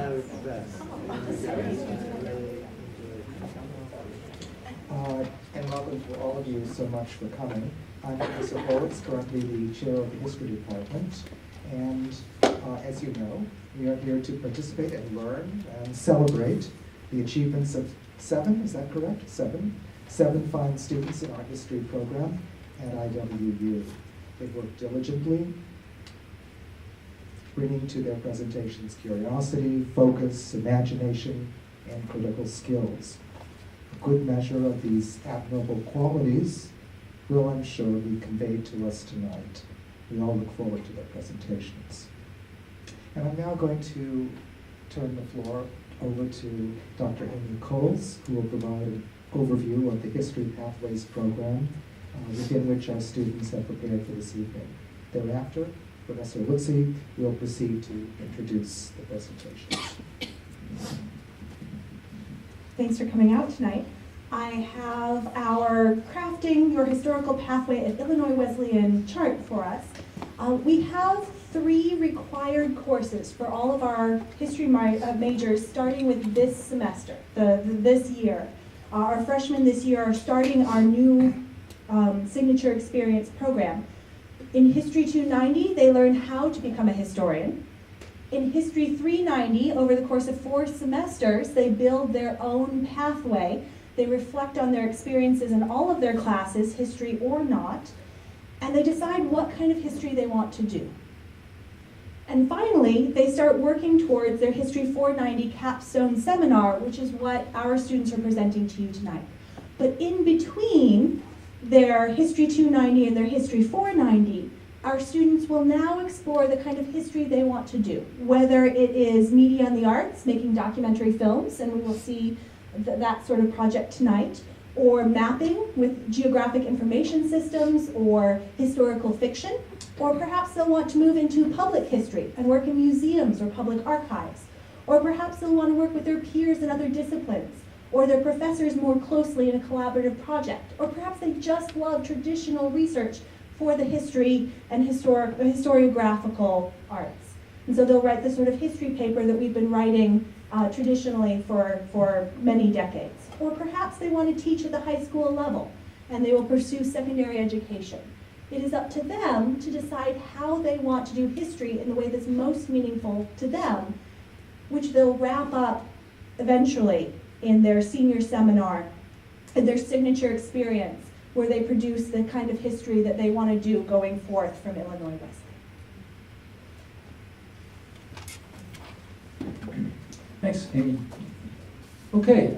And welcome to all of you so much for coming. I'm Professor Holtz, currently the chair of the history department. And as you know, we are here to participate and learn and celebrate the achievements of seven fine students in our history program at IWU. They've worked diligently, bringing to their presentations curiosity, focus, imagination, and critical skills. A good measure of these admirable qualities will, I'm sure, be conveyed to us tonight. We all look forward to their presentations. And I'm now going to turn the floor over to Dr. Amy Coles, who will provide an overview of the History Pathways program within which our students have prepared for this evening. Thereafter, Professor Lutzi will proceed to introduce the presentation. Thanks for coming out tonight. I have our Crafting Your Historical Pathway at Illinois Wesleyan chart for us. We have 3 required courses for all of our history majors starting with this semester, this year. Our freshmen this year are starting our new signature experience program. In History 290, they learn how to become a historian. In History 390, over the course of 4 semesters, they build their own pathway. They reflect on their experiences in all of their classes, history or not, and they decide what kind of history they want to do. And finally, they start working towards their History 490 capstone seminar, which is what our students are presenting to you tonight. But in between their History 290 and their History 490, our students will now explore the kind of history they want to do, whether it is media and the arts, making documentary films, and we will see that sort of project tonight, or mapping with geographic information systems or historical fiction, or perhaps they'll want to move into public history and work in museums or public archives, or perhaps they'll want to work with their peers in other disciplines, or their professors more closely in a collaborative project, or perhaps they just love traditional research for the history and historiographical arts. And so they'll write the sort of history paper that we've been writing traditionally for many decades. Or perhaps they want to teach at the high school level, and they will pursue secondary education. It is up to them to decide how they want to do history in the way that's most meaningful to them, which they'll wrap up eventually in their senior seminar, in their signature experience, where they produce the kind of history that they want to do going forth from Illinois Wesleyan. Thanks, Amy. Okay,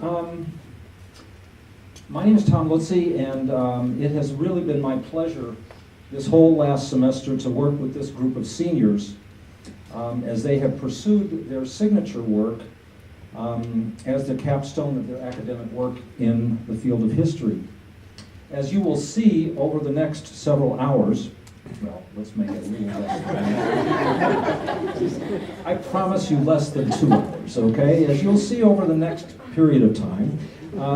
my name is Tom Lutzi, and it has really been my pleasure this whole last semester to work with this group of seniors as they have pursued their signature work as the capstone of their academic work in the field of history. As you will see over the next several hours, well, let's make it a little less. I promise you less than 2 hours, okay? As you'll see over the next period of time,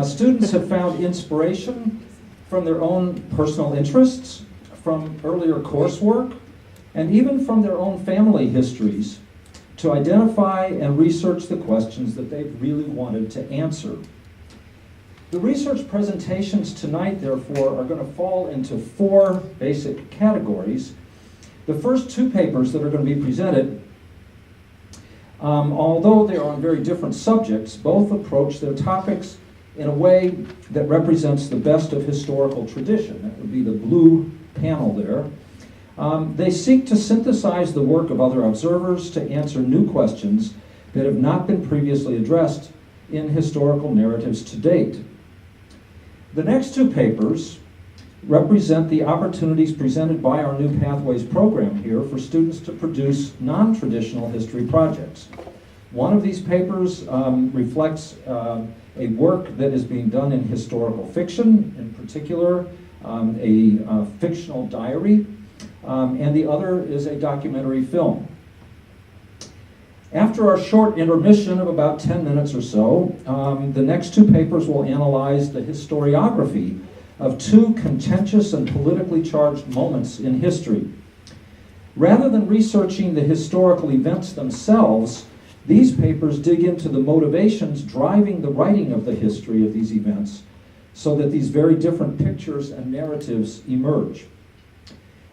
students have found inspiration from their own personal interests, from earlier coursework, and even from their own family histories to identify and research the questions that they've really wanted to answer. The research presentations tonight, therefore, are going to fall into 4 basic categories. The first 2 papers that are going to be presented, although they are on very different subjects, both approach their topics in a way that represents the best of historical tradition. That would be the blue panel there. They seek to synthesize the work of other observers to answer new questions that have not been previously addressed in historical narratives to date. The next 2 papers represent the opportunities presented by our new Pathways program here for students to produce non-traditional history projects. One of these papers reflects a work that is being done in historical fiction, in particular a fictional diary, and the other is a documentary film. After our short intermission of about 10 minutes or so, the next 2 papers will analyze the historiography of 2 contentious and politically charged moments in history. Rather than researching the historical events themselves, These papers dig into the motivations driving the writing of the history of these events so that these very different pictures and narratives emerge.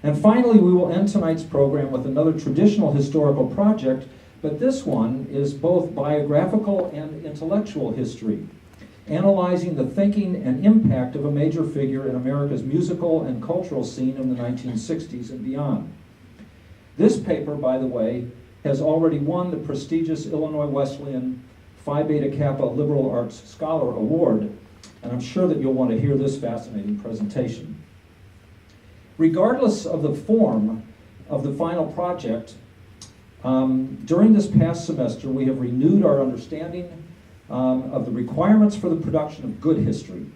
And finally, we will end tonight's program with another traditional historical project, but this one is both biographical and intellectual history, analyzing the thinking and impact of a major figure in America's musical and cultural scene in the 1960s and beyond. This paper, by the way, has already won the prestigious Illinois Wesleyan Phi Beta Kappa Liberal Arts Scholar Award, and I'm sure that you'll want to hear this fascinating presentation. Regardless of the form of the final project, during this past semester we have renewed our understanding of the requirements for the production of good history.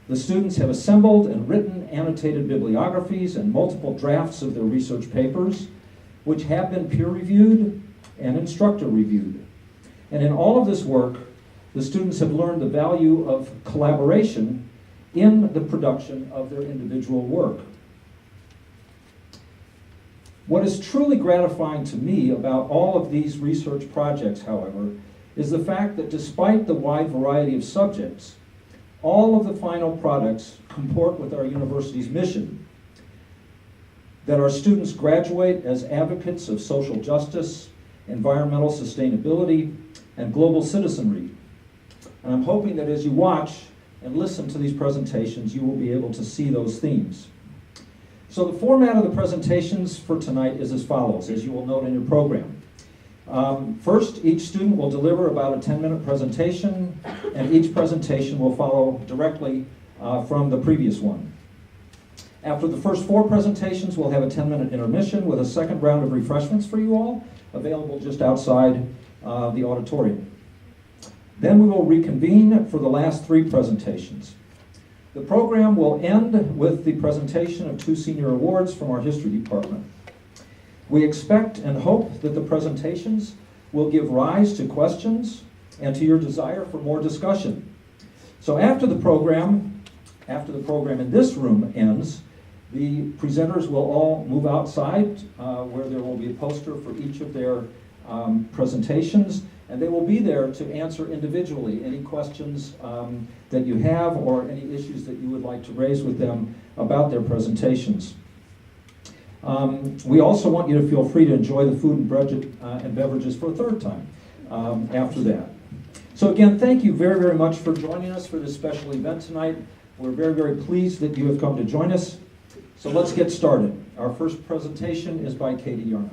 The students have assembled and written annotated bibliographies and multiple drafts of their research papers, which have been peer-reviewed and instructor-reviewed. And in all of this work, the students have learned the value of collaboration in the production of their individual work. What is truly gratifying to me about all of these research projects, however, is the fact that despite the wide variety of subjects, all of the final products comport with our university's mission, that our students graduate as advocates of social justice, environmental sustainability, and global citizenry. And I'm hoping that as you watch and listen to these presentations, you will be able to see those themes. So the format of the presentations for tonight is as follows, as you will note in your program. First, each student will deliver about a 10-minute presentation, and each presentation will follow directly from the previous one. After the first 4 presentations, we'll have a 10-minute intermission with a second round of refreshments for you all, available just outside the auditorium. Then we will reconvene for the last 3 presentations. The program will end with the presentation of 2 senior awards from our history department. We expect and hope that the presentations will give rise to questions and to your desire for more discussion. So after the program in this room ends, the presenters will all move outside where there will be a poster for each of their presentations, and they will be there to answer individually any questions that you have or any issues that you would like to raise with them about their presentations. We also want you to feel free to enjoy the food and beverages for a third time after that. So again, thank you very, very much for joining us for this special event tonight. We're very, very pleased that you have come to join us. So let's get started. Our first presentation is by Katie Yarnock.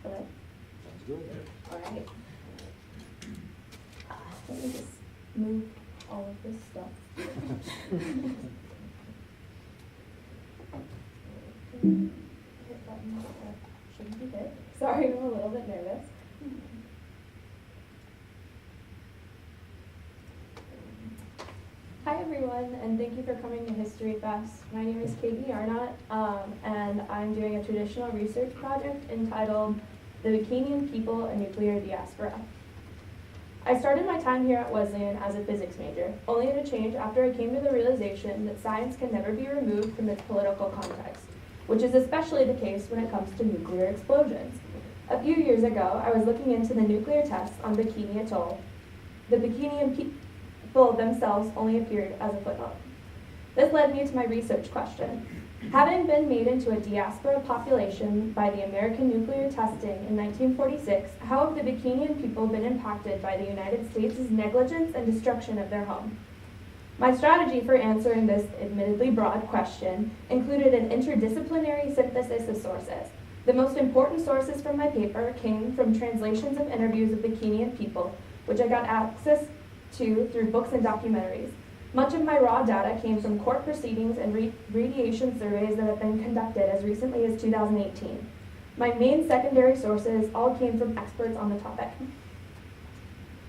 Hello? Sounds good. All right. Let me just move all of this stuff. Hit buttons that shouldn't be hit. Sorry, I'm a little bit nervous. Hi everyone, and thank you for coming to History Fest. My name is Katie Yarnott, and I'm doing a traditional research project entitled The Bikinian People, a Nuclear Diaspora. I started my time here at Wesleyan as a physics major, only to change after I came to the realization that science can never be removed from its political context, which is especially the case when it comes to nuclear explosions. A few years ago, I was looking into the nuclear tests on Bikini Atoll. The Bikinian people themselves only appeared as a footnote. This led me to my research question. Having been made into a diaspora population by the American nuclear testing in 1946, how have the Bikinian people been impacted by the United States' negligence and destruction of their home? My strategy for answering this admittedly broad question included an interdisciplinary synthesis of sources. The most important sources from my paper came from translations of interviews of Bikinian people, which I got access to through books and documentaries. Much of my raw data came from court proceedings and radiation surveys that have been conducted as recently as 2018. My main secondary sources all came from experts on the topic.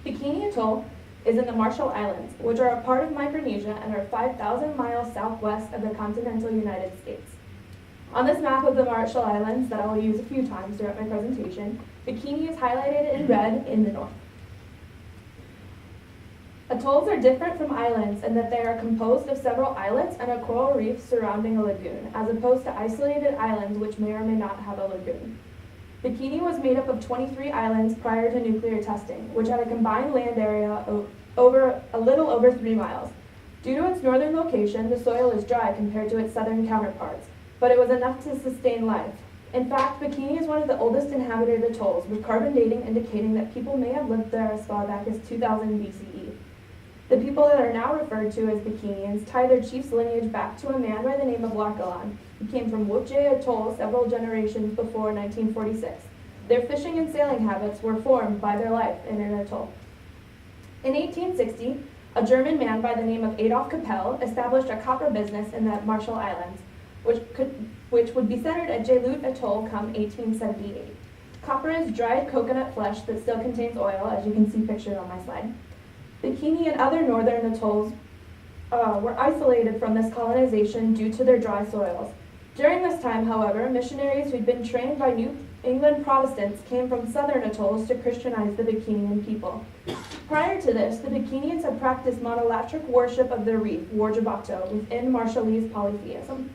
Bikini Atoll is in the Marshall Islands, which are a part of Micronesia and are 5,000 miles southwest of the continental United States. On this map of the Marshall Islands that I will use a few times throughout my presentation, Bikini is highlighted in red in the north. Atolls are different from islands in that they are composed of several islets and a coral reef surrounding a lagoon, as opposed to isolated islands which may or may not have a lagoon. Bikini was made up of 23 islands prior to nuclear testing, which had a combined land area of a little over 3 miles. Due to its northern location, the soil is dry compared to its southern counterparts, but it was enough to sustain life. In fact, Bikini is one of the oldest inhabited atolls, with carbon dating indicating that people may have lived there as far back as 2000 BCE. The people that are now referred to as Bikinians tie their chief's lineage back to a man by the name of Lakalan, who came from Wupje Atoll several generations before 1946. Their fishing and sailing habits were formed by their life in an atoll. In 1860, a German man by the name of Adolf Capell established a copper business in the Marshall Islands, which would be centered at Jalut Atoll come 1878. Copper is dried coconut flesh that still contains oil, as you can see pictured on my slide. Bikini and other northern atolls were isolated from this colonization due to their dry soils. During this time, however, missionaries who'd been trained by New England Protestants came from southern atolls to Christianize the Bikinian people. Prior to this, the Bikinians had practiced monolatric worship of their reef, Warjabato, within Marshallese polytheism.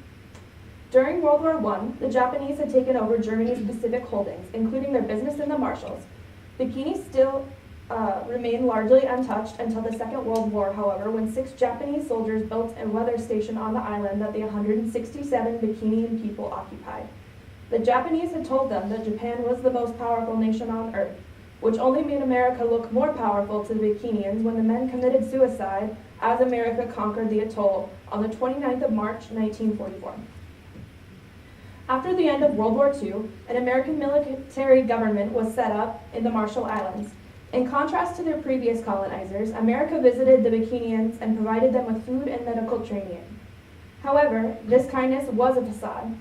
During World War I, the Japanese had taken over Germany's Pacific holdings, including their business in the Marshalls. Bikini still remained largely untouched until the Second World War, however, when 6 Japanese soldiers built a weather station on the island that the 167 Bikinian people occupied. The Japanese had told them that Japan was the most powerful nation on earth, which only made America look more powerful to the Bikinians when the men committed suicide as America conquered the atoll on the 29th of March, 1944. After the end of World War II, an American military government was set up in the Marshall Islands. In contrast to their previous colonizers, America visited the Bikinians and provided them with food and medical training. However, this kindness was a facade.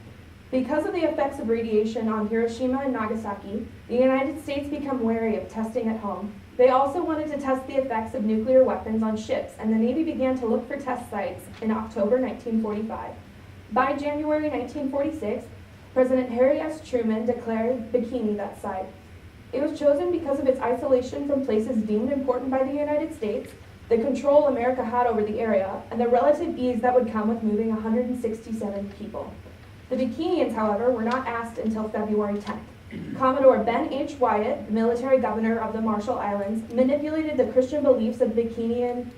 Because of the effects of radiation on Hiroshima and Nagasaki, the United States became wary of testing at home. They also wanted to test the effects of nuclear weapons on ships, and the Navy began to look for test sites in October 1945. By January 1946, President Harry S. Truman declared Bikini that site. It was chosen because of its isolation from places deemed important by the United States, the control America had over the area, and the relative ease that would come with moving 167 people. The Bikinians, however, were not asked until February 10th. Commodore Ben H. Wyatt, the military governor of the Marshall Islands, manipulated the Christian beliefs of the Bikinian,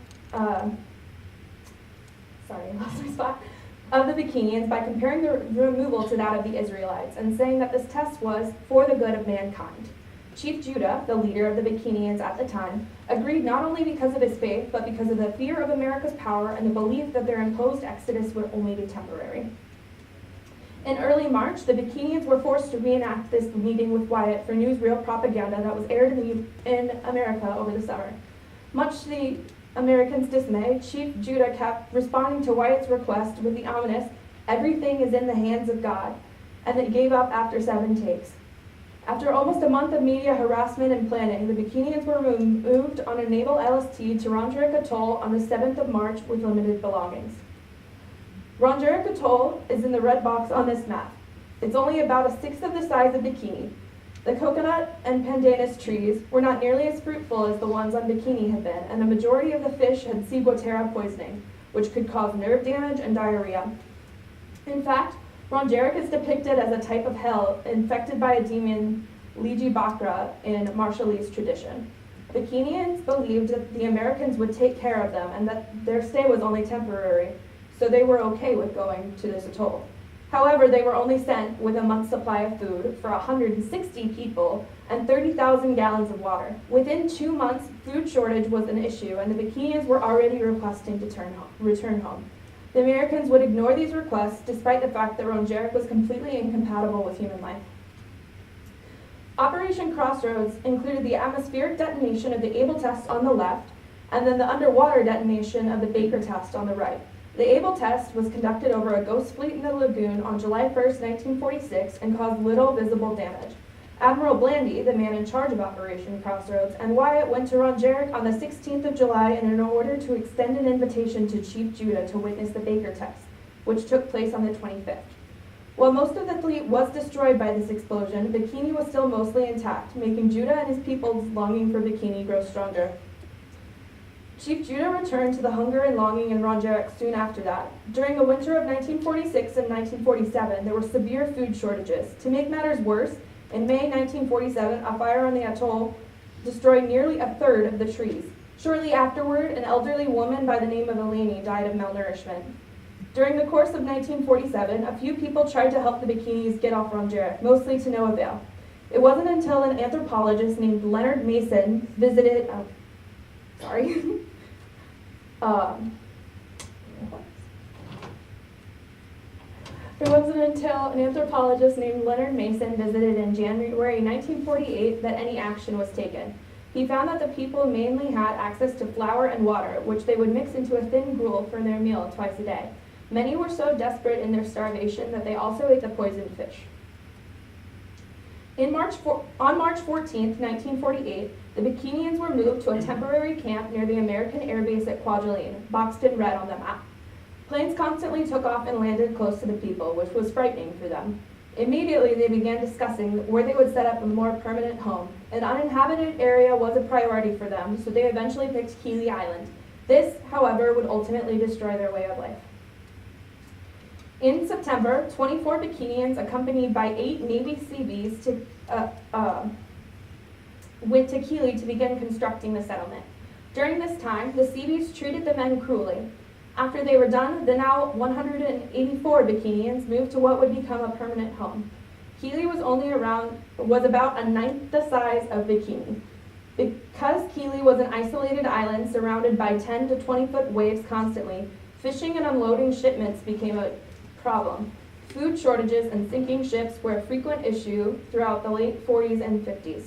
of the Bikinians by comparing the removal to that of the Israelites and saying that this test was for the good of mankind. Chief Judah, the leader of the Bikinians at the time, agreed not only because of his faith, but because of the fear of America's power and the belief that their imposed exodus would only be temporary. In early March, the Bikinians were forced to reenact this meeting with Wyatt for newsreel propaganda that was aired in America over the summer. Much to the Americans' dismay, Chief Judah kept responding to Wyatt's request with the ominous, "Everything is in the hands of God," and it gave up after 7 takes. After almost a month of media harassment and planning, the Bikinians were moved on a naval LST to Rongerik Atoll on the 7th of March with limited belongings. Rongerik Atoll is in the red box on this map. It's only about 1/6 of the size of Bikini. The coconut and pandanus trees were not nearly as fruitful as the ones on Bikini had been, and the majority of the fish had ciguatera poisoning, which could cause nerve damage and diarrhea. In fact, Rongerik is depicted as a type of hell infected by a demon, Liji Bakra, in Marshallese tradition. Bikinians believed that the Americans would take care of them and that their stay was only temporary, so they were okay with going to this atoll. However, they were only sent with a month's supply of food for 160 people and 30,000 gallons of water. Within 2 months, food shortage was an issue, and the Bikinians were already requesting to return home. The Americans would ignore these requests despite the fact that Rongerik was completely incompatible with human life. Operation Crossroads included the atmospheric detonation of the Able test on the left, and then the underwater detonation of the Baker test on the right. The Able test was conducted over a ghost fleet in the lagoon on July 1st, 1946, and caused little visible damage. Admiral Blandy, the man in charge of Operation Crossroads, and Wyatt went to Rongerik on the 16th of July in order to extend an invitation to Chief Judah to witness the Baker test, which took place on the 25th. While most of the fleet was destroyed by this explosion, Bikini was still mostly intact, making Judah and his people's longing for Bikini grow stronger. Chief Judah returned to the hunger and longing in Ron Jarrett soon after that. During the winter of 1946 and 1947, there were severe food shortages. To make matters worse, in May 1947, a fire on the atoll destroyed nearly a third of the trees. Shortly afterward, an elderly woman by the name of Eleni died of malnourishment. During the course of 1947, a few people tried to help the Bikinis get off Ron Jarrett, mostly to no avail. It wasn't until an anthropologist named Leonard Mason visited, It wasn't until an anthropologist named Leonard Mason visited in January 1948 that any action was taken. He found that the people mainly had access to flour and water, which they would mix into a thin gruel for their meal twice a day. Many were so desperate in their starvation that they also ate the poisoned fish. On March 14, 1948, the Bikinians were moved to a temporary camp near the American Air Base at Kwajalein, boxed in red on the map. Planes constantly took off and landed close to the people, which was frightening for them. Immediately, they began discussing where they would set up a more permanent home. An uninhabited area was a priority for them, so they eventually picked Keeley Island. This, however, would ultimately destroy their way of life. In September, 24 Bikinians, accompanied by 8 Navy Seabees, went to Keeley to begin constructing the settlement. During this time, the Seabees treated the men cruelly. After they were done, the now 184 Bikinians moved to what would become a permanent home. Keeley was about a ninth the size of Bikini. Because Keeley was an isolated island surrounded by 10 to 20 foot waves constantly, fishing and unloading shipments became a problem. Food shortages and sinking ships were a frequent issue throughout the late 40s and 50s.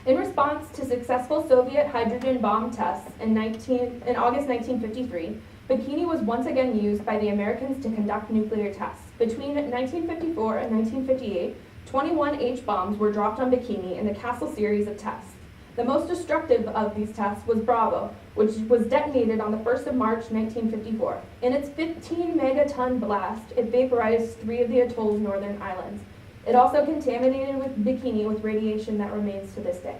In response to successful Soviet hydrogen bomb tests in August 1953, Bikini was once again used by the Americans to conduct nuclear tests. Between 1954 and 1958, 21 H-bombs were dropped on Bikini in the Castle series of tests. The most destructive of these tests was Bravo, which was detonated on the 1st of March 1954. In its 15 megaton blast, it vaporized 3 of the atoll's northern islands. It also contaminated Bikini with radiation that remains to this day.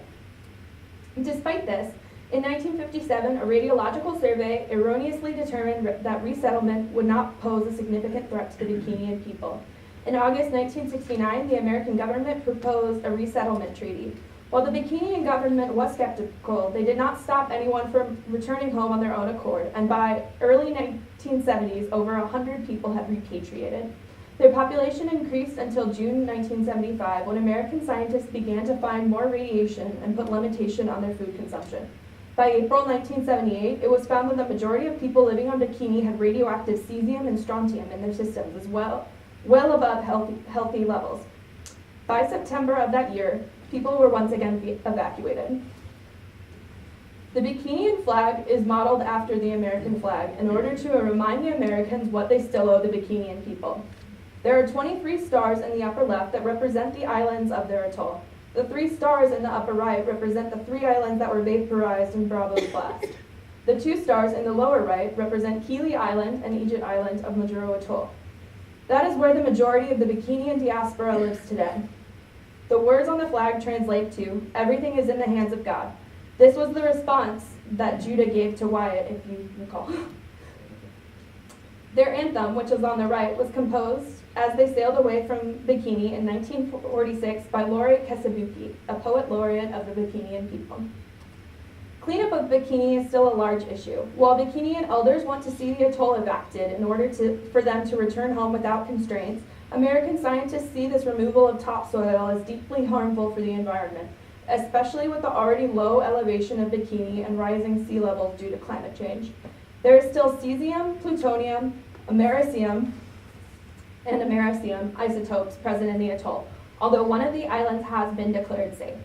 Despite this, in 1957, a radiological survey erroneously determined that resettlement would not pose a significant threat to the Bikinian people. In August 1969, the American government proposed a resettlement treaty. While the Bikinian government was skeptical, they did not stop anyone from returning home on their own accord, and by early 1970s, over 100 people had repatriated. Their population increased until June 1975, when American scientists began to find more radiation and put limitation on their food consumption. By April 1978, it was found that the majority of people living on Bikini had radioactive cesium and strontium in their systems as well above healthy levels. By September of that year, people were once again evacuated. The Bikinian flag is modeled after the American flag in order to remind the Americans what they still owe the Bikinian people. There are 23 stars in the upper left that represent the islands of their atoll. The 3 stars in the upper right represent the 3 islands that were vaporized in Bravo's blast. The 2 stars in the lower right represent Keeley Island and Egypt Island of Majuro Atoll. That is where the majority of the Bikinian diaspora lives today. The words on the flag translate to, "Everything is in the hands of God." This was the response that Judah gave to Wyatt, if you recall. Their anthem, which is on the right, was composed as they sailed away from Bikini in 1946 by Laureate Kesabuki, a poet laureate of the Bikinian people. Cleanup of Bikini is still a large issue. While Bikinian elders want to see the atoll evicted in order for them to return home without constraints, American scientists see this removal of topsoil as deeply harmful for the environment, especially with the already low elevation of Bikini and rising sea levels due to climate change. There is still cesium, plutonium, americium isotopes present in the atoll, although one of the islands has been declared safe.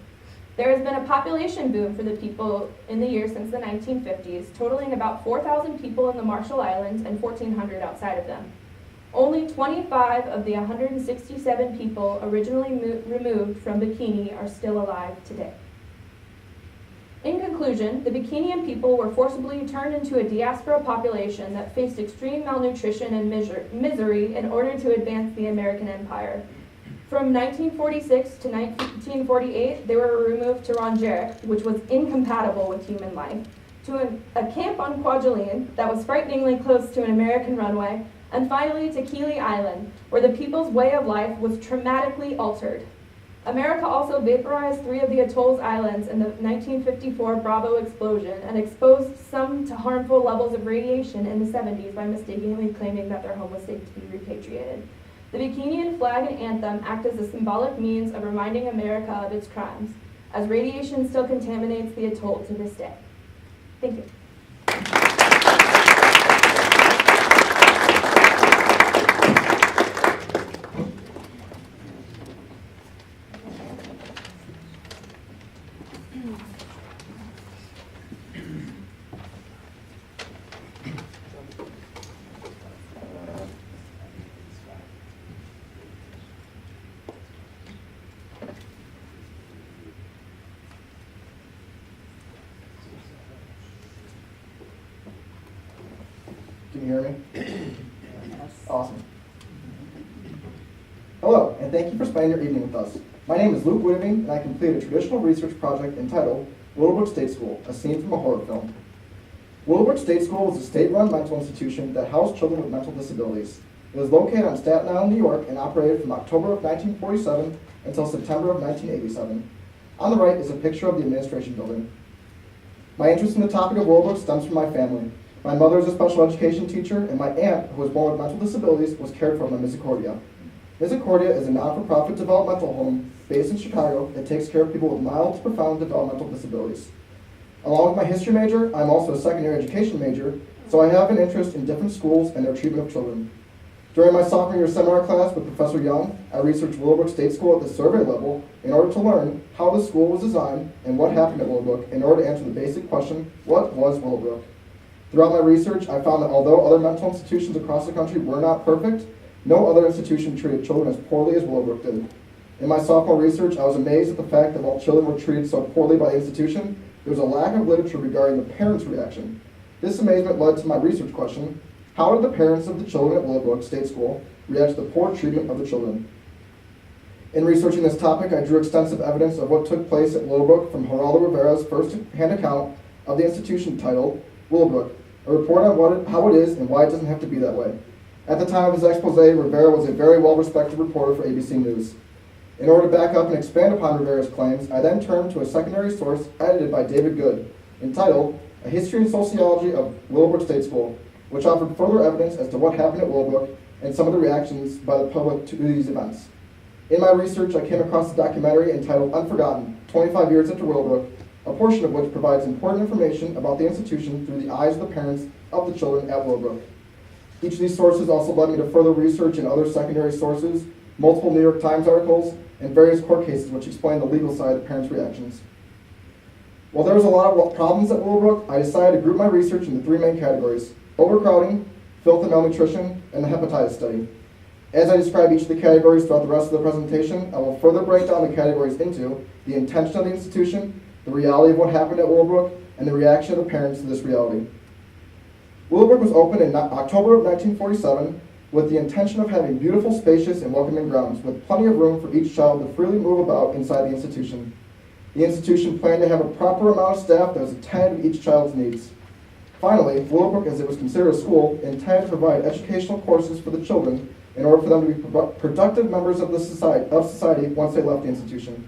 There has been a population boom for the people in the years since the 1950s, totaling about 4,000 people in the Marshall Islands and 1,400 outside of them. Only 25 of the 167 people originally removed from Bikini are still alive today. In conclusion, the Bikinian people were forcibly turned into a diaspora population that faced extreme malnutrition and misery in order to advance the American empire. From 1946 to 1948, they were removed to Rongerik, which was incompatible with human life, to a camp on Kwajalein that was frighteningly close to an American runway, and finally to Kili Island, where the people's way of life was traumatically altered. America also vaporized 3 of the atoll's islands in the 1954 Bravo explosion and exposed some to harmful levels of radiation in the 70s by mistakenly claiming that their home was safe to be repatriated. The Bikinian flag and anthem act as a symbolic means of reminding America of its crimes, as radiation still contaminates the atoll to this day. Thank you. Can you hear me? Awesome. Hello, and thank you for spending your evening with us. My name is Luke Whitting, and I completed a traditional research project entitled Willowbrook State School, a scene from a horror film. Willowbrook State School was a state-run mental institution that housed children with mental disabilities. It was located on Staten Island, New York, and operated from October of 1947 until September of 1987. On the right is a picture of the administration building. My interest in the topic of Willowbrook stems from my family. My mother is a special education teacher, and my aunt, who was born with mental disabilities, was cared for by Misericordia. Misericordia is a non-for-profit developmental home based in Chicago that takes care of people with mild to profound developmental disabilities. Along with my history major, I'm also a secondary education major, so I have an interest in different schools and their treatment of children. During my sophomore year seminar class with Professor Young, I researched Willowbrook State School at the survey level in order to learn how the school was designed and what happened at Willowbrook in order to answer the basic question, what was Willowbrook? Throughout my research, I found that although other mental institutions across the country were not perfect, no other institution treated children as poorly as Willowbrook did. In my sophomore research, I was amazed at the fact that while children were treated so poorly by the institution, there was a lack of literature regarding the parents' reaction. This amazement led to my research question: how did the parents of the children at Willowbrook State School react to the poor treatment of the children? In researching this topic, I drew extensive evidence of what took place at Willowbrook from Geraldo Rivera's first-hand account of the institution titled Willowbrook, a report on how it is and why it doesn't have to be that way. At the time of his expose, Rivera was a very well-respected reporter for ABC News. In order to back up and expand upon Rivera's claims, I then turned to a secondary source edited by David Good, entitled A History and Sociology of Willowbrook State School, which offered further evidence as to what happened at Willowbrook and some of the reactions by the public to these events. In my research, I came across a documentary entitled Unforgotten, 25 Years After Willowbrook, a portion of which provides important information about the institution through the eyes of the parents of the children at Willowbrook. Each of these sources also led me to further research in other secondary sources, multiple New York Times articles, and various court cases which explain the legal side of the parents' reactions. While there was a lot of problems at Willowbrook, I decided to group my research into 3 main categories: overcrowding, filth and malnutrition, and the hepatitis study. As I describe each of the categories throughout the rest of the presentation, I will further break down the categories into the intention of the institution, the reality of what happened at Willowbrook, and the reaction of the parents to this reality. Willowbrook was opened in October of 1947 with the intention of having beautiful, spacious, and welcoming grounds with plenty of room for each child to freely move about inside the institution. The institution planned to have a proper amount of staff that was attentive to each child's needs. Finally, Willowbrook, as it was considered a school, intended to provide educational courses for the children in order for them to be productive members of society once they left the institution.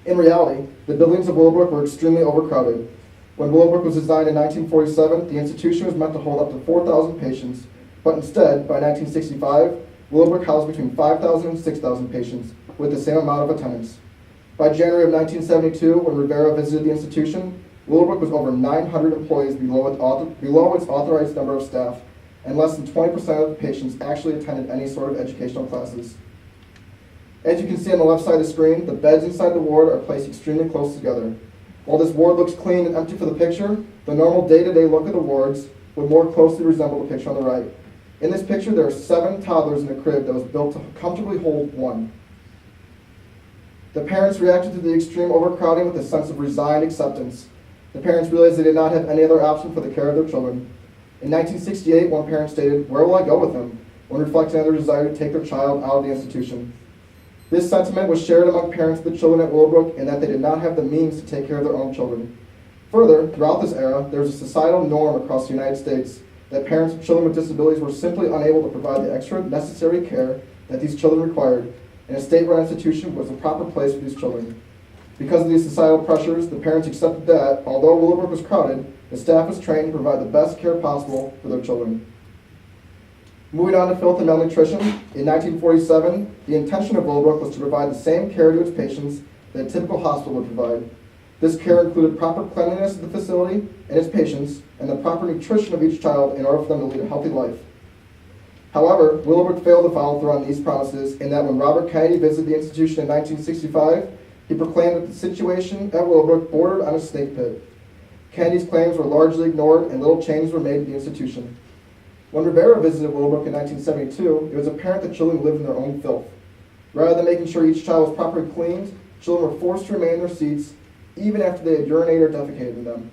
In reality, the buildings of Willowbrook were extremely overcrowded. When Willowbrook was designed in 1947, the institution was meant to hold up to 4,000 patients, but instead, by 1965, Willowbrook housed between 5,000 and 6,000 patients, with the same amount of attendance. By January of 1972, when Rivera visited the institution, Willowbrook was over 900 employees below its authorized number of staff, and less than 20% of the patients actually attended any sort of educational classes. As you can see on the left side of the screen, the beds inside the ward are placed extremely close together. While this ward looks clean and empty for the picture, the normal day-to-day look of the wards would more closely resemble the picture on the right. In this picture, there are 7 toddlers in a crib that was built to comfortably hold 1. The parents reacted to the extreme overcrowding with a sense of resigned acceptance. The parents realized they did not have any other option for the care of their children. In 1968, one parent stated, "Where will I go with him?" when reflecting on their desire to take their child out of the institution. This sentiment was shared among parents of the children at Willowbrook in that they did not have the means to take care of their own children. Further, throughout this era, there was a societal norm across the United States that parents of children with disabilities were simply unable to provide the extra necessary care that these children required, and a state-run institution was the proper place for these children. Because of these societal pressures, the parents accepted that, although Willowbrook was crowded, the staff was trained to provide the best care possible for their children. Moving on to filth and malnutrition, in 1947, the intention of Willowbrook was to provide the same care to its patients that a typical hospital would provide. This care included proper cleanliness of the facility and its patients, and the proper nutrition of each child in order for them to lead a healthy life. However, Willowbrook failed to follow through on these promises in that when Robert Kennedy visited the institution in 1965, he proclaimed that the situation at Willowbrook bordered on a snake pit. Kennedy's claims were largely ignored and little changes were made to the institution. When Rivera visited Willowbrook in 1972, it was apparent that children lived in their own filth. Rather than making sure each child was properly cleaned, children were forced to remain in their seats even after they had urinated or defecated in them.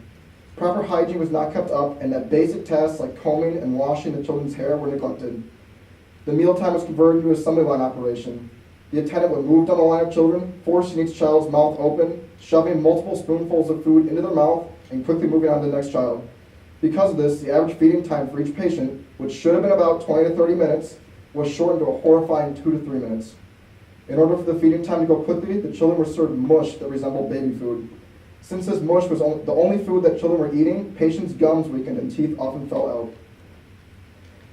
Proper hygiene was not kept up, and that basic tasks like combing and washing the children's hair were neglected. The mealtime was converted into an assembly line operation. The attendant would move down the line of children, forcing each child's mouth open, shoving multiple spoonfuls of food into their mouth, and quickly moving on to the next child. Because of this, the average feeding time for each patient, which should have been about 20 to 30 minutes, was shortened to a horrifying 2 to 3 minutes. In order for the feeding time to go quickly, the children were served mush that resembled baby food. Since this mush was the only food that children were eating, patients' gums weakened and teeth often fell out.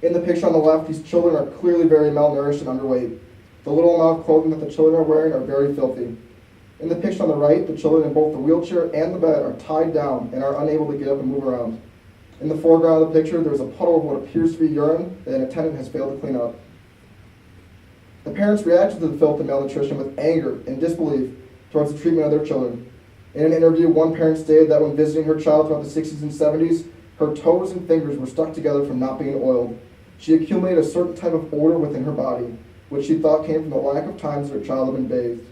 In the picture on the left, these children are clearly very malnourished and underweight. The little amount of clothing that the children are wearing are very filthy. In the picture on the right, the children in both the wheelchair and the bed are tied down and are unable to get up and move around. In the foreground of the picture, there is a puddle of what appears to be urine that an attendant has failed to clean up. The parents reacted to the filth and malnutrition with anger and disbelief towards the treatment of their children. In an interview, one parent stated that when visiting her child throughout the 60s and 70s, her toes and fingers were stuck together from not being oiled. She accumulated a certain type of odor within her body, which she thought came from the lack of times her child had been bathed.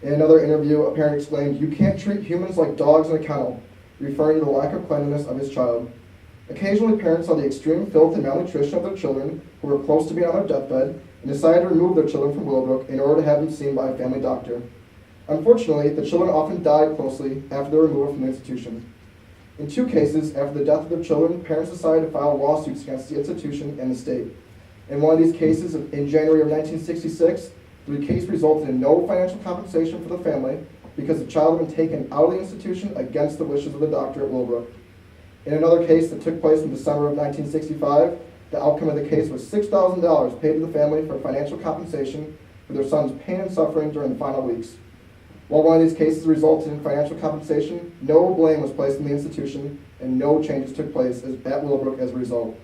In another interview, a parent exclaimed, "You can't treat humans like dogs in a kennel," referring to the lack of cleanliness of his child. Occasionally, parents saw the extreme filth and malnutrition of their children who were close to being on their deathbed and decided to remove their children from Willowbrook in order to have them seen by a family doctor. Unfortunately, the children often died closely after their removal from the institution. In 2 cases, after the death of their children, parents decided to file lawsuits against the institution and the state. In one of these cases, in January of 1966, the case resulted in no financial compensation for the family because the child had been taken out of the institution against the wishes of the doctor at Willowbrook. In another case that took place in December of 1965, the outcome of the case was $6,000 paid to the family for financial compensation for their son's pain and suffering during the final weeks. While one of these cases resulted in financial compensation, no blame was placed on the institution and no changes took place at Willowbrook as a result.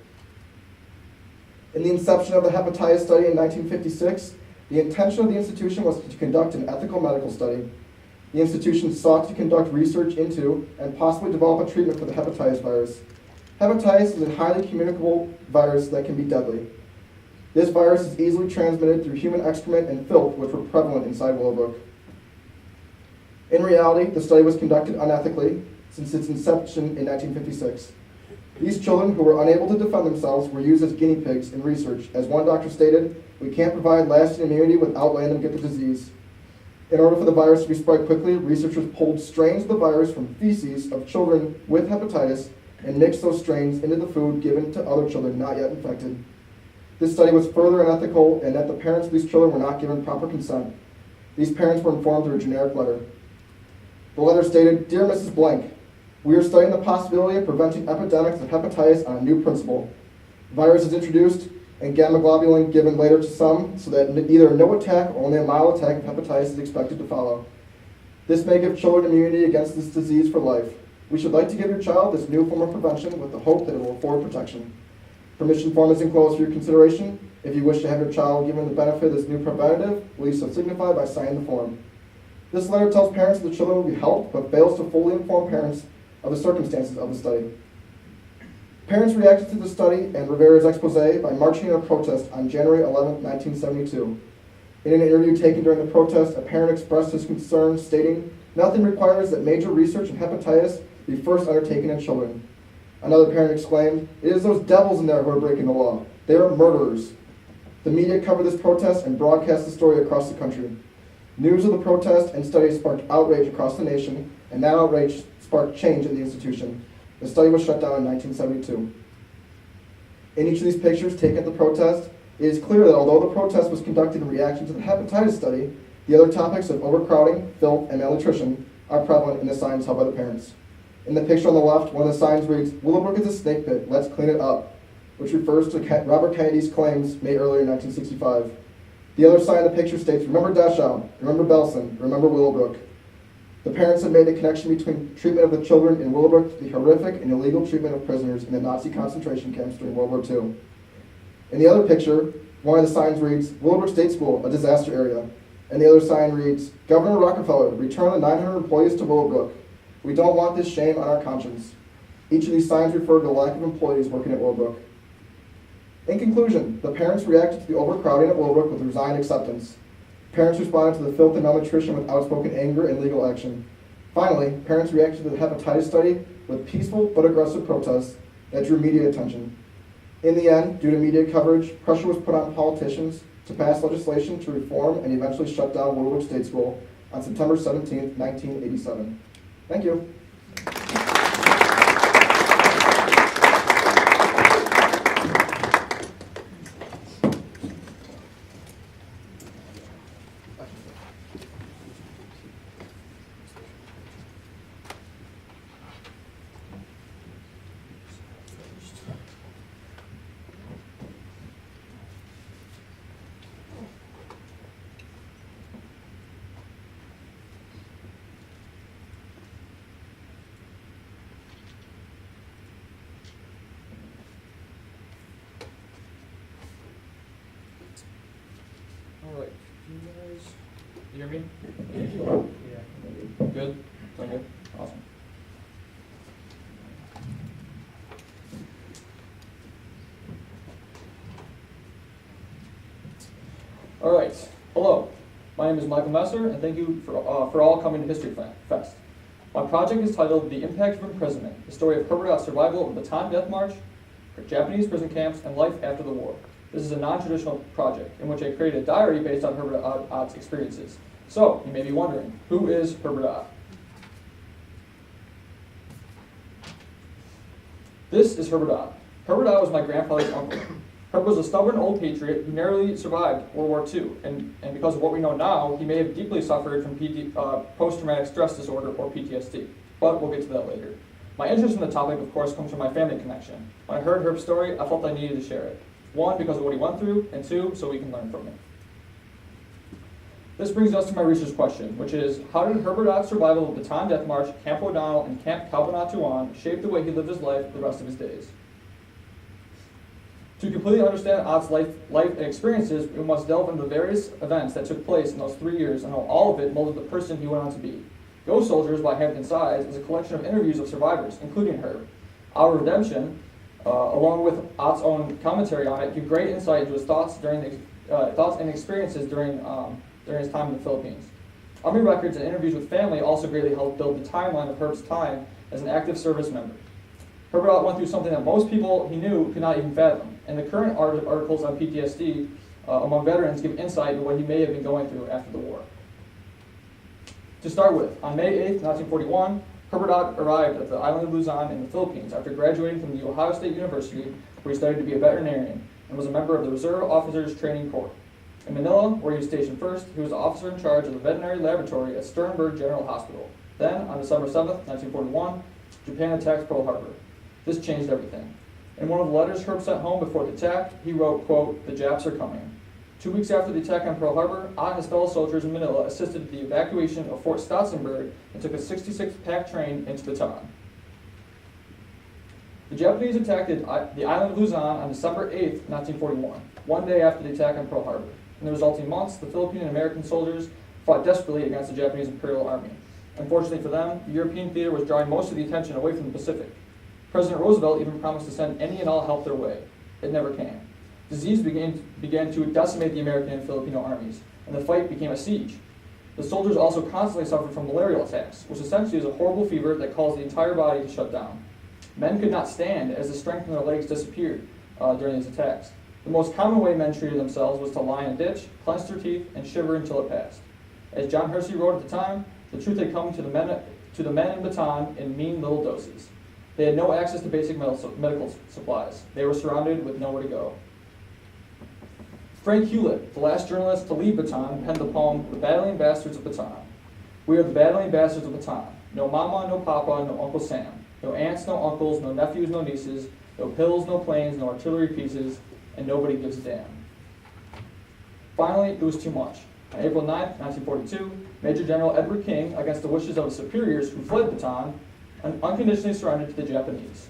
In the inception of the hepatitis study in 1956, the intention of the institution was to conduct an ethical medical study. The institution sought to conduct research into and possibly develop a treatment for the hepatitis virus. Hepatitis is a highly communicable virus that can be deadly. This virus is easily transmitted through human excrement and filth, which were prevalent inside Willowbrook. In reality, the study was conducted unethically since its inception in 1956. These children who were unable to defend themselves were used as guinea pigs in research. As one doctor stated, "We can't provide lasting immunity without letting them get the disease." In order for the virus to be spread quickly, researchers pulled strains of the virus from feces of children with hepatitis and mixed those strains into the food given to other children not yet infected. This study was further unethical in that the parents of these children were not given proper consent. These parents were informed through a generic letter. The letter stated, "Dear Mrs. Blank, we are studying the possibility of preventing epidemics of hepatitis on a new principle. Virus is introduced and gamma globulin given later to some so that either no attack or only a mild attack of hepatitis is expected to follow. This may give children immunity against this disease for life. We should like to give your child this new form of prevention with the hope that it will afford protection. Permission form is enclosed for your consideration. If you wish to have your child given the benefit of this new preventative, will you so signify by signing the form?" This letter tells parents that the children will be helped, but fails to fully inform parents of the circumstances of the study. Parents reacted to the study and Rivera's expose by marching in a protest on January 11, 1972. In an interview taken during the protest, a parent expressed his concern, stating, "Nothing requires that major research in hepatitis be first undertaken in children." Another parent exclaimed, "It is those devils in there who are breaking the law. They are murderers." The media covered this protest and broadcast the story across the country. News of the protest and study sparked outrage across the nation, and that outrage sparked change in the institution. The study was shut down in 1972. In each of these pictures taken at the protest, it is clear that although the protest was conducted in reaction to the hepatitis study, the other topics of overcrowding, filth, and malnutrition are prevalent in the signs held by the parents. In the picture on the left, one of the signs reads, "Willowbrook is a snake pit, let's clean it up," which refers to Robert Kennedy's claims made earlier in 1965. The other sign in the picture states, "Remember Dachau, remember Belsen, remember Willowbrook." The parents have made the connection between treatment of the children in Willowbrook to the horrific and illegal treatment of prisoners in the Nazi concentration camps during World War II. In the other picture, one of the signs reads, "Willowbrook State School, a disaster area." And the other sign reads, "Governor Rockefeller, return the 900 employees to Willowbrook. We don't want this shame on our conscience." Each of these signs refer to the lack of employees working at Willowbrook. In conclusion, the parents reacted to the overcrowding at Willowbrook with resigned acceptance. Parents responded to the filth and malnutrition with outspoken anger and legal action. Finally, parents reacted to the hepatitis study with peaceful but aggressive protests that drew media attention. In the end, due to media coverage, pressure was put on politicians to pass legislation to reform and eventually shut down Willowbrook State School on September 17, 1987. Thank you. All right, you hear me? Yeah. Good? Sound good? Awesome. All right, hello. My name is Michael Messer, and thank you for all coming to History Fest. My project is titled The Impact of Imprisonment, the story of Herbert Ott's survival of the Bataan Death March, Japanese prison camps, and life after the war. This is a non-traditional project in which I created a diary based on Herbert Ott's experiences. So, you may be wondering, who is Herbert Ott? This is Herbert Ott. Herbert Ott was my grandfather's uncle. Herbert was a stubborn old patriot who narrowly survived World War II, and because of what we know now, he may have deeply suffered from post-traumatic stress disorder or PTSD, but we'll get to that later. My interest in the topic, of course, comes from my family connection. When I heard Herb's story, I felt I needed to share it. One, because of what he went through, and two, so we can learn from it. This brings us to my research question, which is, how did Herbert Ott's survival of the Bataan Death March, Camp O'Donnell, and Camp Cabanatuan shape the way he lived his life the rest of his days? To completely understand Ott's life and experiences, we must delve into the various events that took place in those 3 years and how all of it molded the person he went on to be. Ghost Soldiers by Hampton Sides is a collection of interviews of survivors, including Herb. Our Redemption, along with Ott's own commentary on it, give great insight into his thoughts and experiences during his time in the Philippines. Army records and interviews with family also greatly helped build the timeline of Herb's time as an active service member. Herbert Ott went through something that most people he knew could not even fathom, and the current articles on PTSD among veterans give insight into what he may have been going through after the war. To start with, on May 8, 1941, Herbert Ott arrived at the island of Luzon in the Philippines after graduating from the Ohio State University, where he studied to be a veterinarian and was a member of the Reserve Officers Training Corps. In Manila, where he was stationed first, he was the officer in charge of the veterinary laboratory at Sternberg General Hospital. Then, on December 7, 1941, Japan attacked Pearl Harbor. This changed everything. In one of the letters Herb sent home before the attack, he wrote, quote, "The Japs are coming." 2 weeks after the attack on Pearl Harbor, Ott and his fellow soldiers in Manila assisted in the evacuation of Fort Stotsenburg and took a 66th pack train into Bataan. The Japanese attacked the island of Luzon on December 8, 1941, one day after the attack on Pearl Harbor. In the resulting months, the Philippine and American soldiers fought desperately against the Japanese Imperial Army. Unfortunately for them, the European theater was drawing most of the attention away from the Pacific. President Roosevelt even promised to send any and all help their way. It never came. Disease began to decimate the American and Filipino armies, and the fight became a siege. The soldiers also constantly suffered from malarial attacks, which essentially is a horrible fever that caused the entire body to shut down. Men could not stand as the strength in their legs disappeared during these attacks. The most common way men treated themselves was to lie in a ditch, clench their teeth, and shiver until it passed. As John Hersey wrote at the time, the truth had come to the men in Bataan in mean little doses. They had no access to basic medical supplies. They were surrounded with nowhere to go. Frank Hewlett, the last journalist to leave Bataan, penned the poem, "The Battling Bastards of Bataan." We are the battling bastards of Bataan. No mama, no papa, no Uncle Sam. No aunts, no uncles, no nephews, no nieces. No pills, no planes, no artillery pieces, and nobody gives a damn. Finally, it was too much. On April 9, 1942, Major General Edward King, against the wishes of his superiors who fled Bataan, unconditionally surrendered to the Japanese.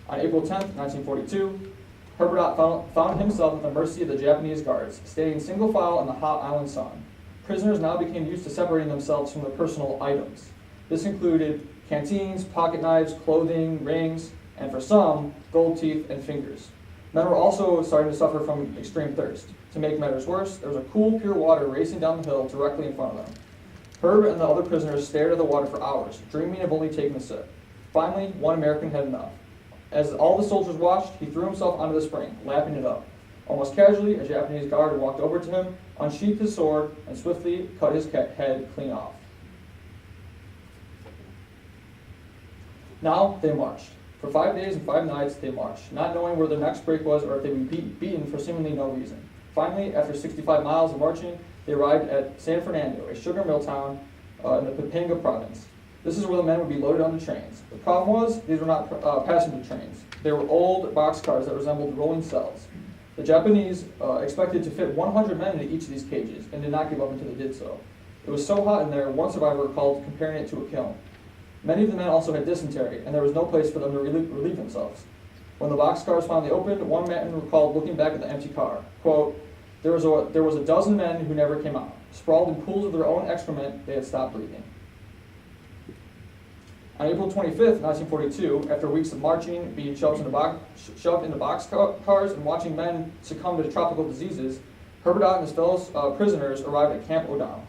On April 10, 1942, Herbert found himself at the mercy of the Japanese guards, standing single file in the hot island sun. Prisoners now became used to separating themselves from their personal items. This included canteens, pocket knives, clothing, rings, and for some, gold teeth and fingers. Men were also starting to suffer from extreme thirst. To make matters worse, there was a cool, pure water racing down the hill directly in front of them. Herb and the other prisoners stared at the water for hours, dreaming of only taking a sip. Finally, one American had enough. As all the soldiers watched, he threw himself onto the spring, lapping it up. Almost casually, a Japanese guard walked over to him, unsheathed his sword, and swiftly cut his head clean off. Now they marched. For 5 days and 5 nights, they marched, not knowing where their next break was or if they would be beaten for seemingly no reason. Finally, after 65 miles of marching, they arrived at San Fernando, a sugar mill town in the Pampanga province. This is where the men would be loaded onto trains. The problem was, these were not passenger trains. They were old boxcars that resembled rolling cells. The Japanese expected to fit 100 men into each of these cages and did not give up until they did so. It was so hot in there, one survivor recalled comparing it to a kiln. Many of the men also had dysentery, and there was no place for them to relieve themselves. When the boxcars finally opened, one man recalled looking back at the empty car. Quote, there was a dozen men who never came out. Sprawled in pools of their own excrement, they had stopped breathing. On April 25th, 1942, after weeks of marching, being shoved into boxcars, and watching men succumb to tropical diseases, Herbert and his fellow prisoners arrived at Camp O'Donnell.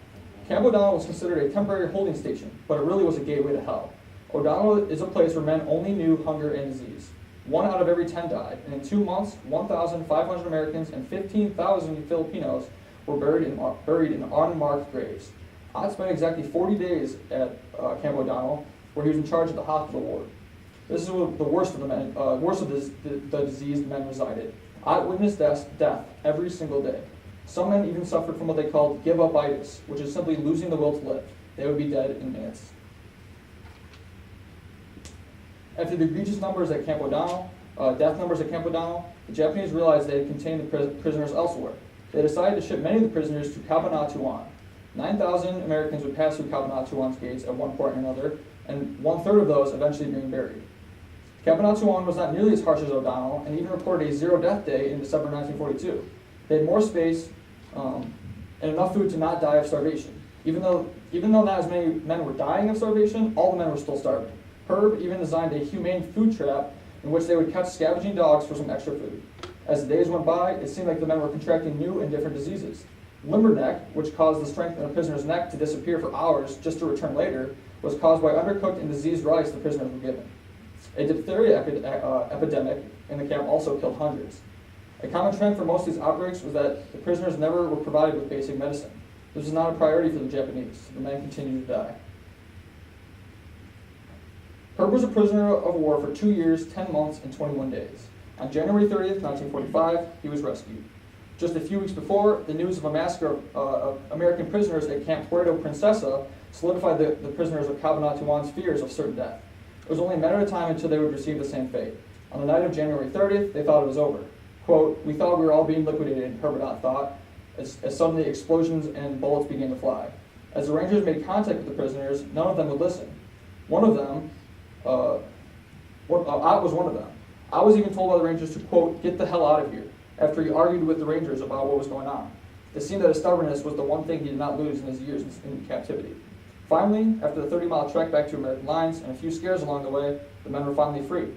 Camp O'Donnell was considered a temporary holding station, but it really was a gateway to hell. O'Donnell is a place where men only knew hunger and disease. 1 out of every 10 died, and in 2 months, 1,500 Americans and 15,000 Filipinos were buried in unmarked graves. Ott spent exactly 40 days at Camp O'Donnell, where he was in charge of the hospital ward. This is where the worst of the diseased men resided. Ott witnessed death every single day. Some men even suffered from what they called give-up-itis, which is simply losing the will to live. They would be dead in minutes. After the egregious numbers at Camp O'Donnell, death numbers at Camp O'Donnell, the Japanese realized they had contained the prisoners elsewhere. They decided to ship many of the prisoners to Cabanatuan. 9,000 Americans would pass through Cabanatuan's gates at one point or another, and 1/3 of those eventually being buried. Cabanatuan was not nearly as harsh as O'Donnell, and even reported a 0-death day in December 1942. They had more space and enough food to not die of starvation. Even though not as many men were dying of starvation, all the men were still starving. Herb even designed a humane food trap in which they would catch scavenging dogs for some extra food. As the days went by, it seemed like the men were contracting new and different diseases. Limberneck, which caused the strength in a prisoner's neck to disappear for hours just to return later, was caused by undercooked and diseased rice the prisoners were given. A diphtheria epidemic in the camp also killed hundreds. A common trend for most of these outbreaks was that the prisoners never were provided with basic medicine. This was not a priority for the Japanese, so the men continued to die. Herb was a prisoner of war for 2 years, 10 months, and 21 days. On January 30th, 1945, he was rescued. Just a few weeks before, the news of a massacre of American prisoners at Camp Puerto Princesa solidified the prisoners of Cabanatuan's fears of certain death. It was only a matter of time until they would receive the same fate. On the night of January 30th, they thought it was over. Quote, we thought we were all being liquidated, Herbert thought, as suddenly explosions and bullets began to fly. As the Rangers made contact with the prisoners, none of them would listen. One of them, Ott was one of them. I was even told by the Rangers to, quote, get the hell out of here, after he argued with the Rangers about what was going on. It seemed that his stubbornness was the one thing he did not lose in his years in captivity. Finally, after the 30-mile trek back to American lines and a few scares along the way, the men were finally free.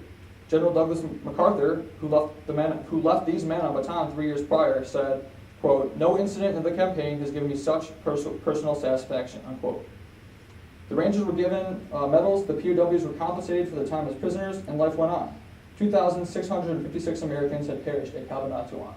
General Douglas MacArthur, who left these men on Bataan 3 years prior, said, quote, "No incident in the campaign has given me such personal satisfaction," unquote. The Rangers were given medals, the POWs were compensated for their time as prisoners, and life went on. 2,656 Americans had perished at Cabanatuan.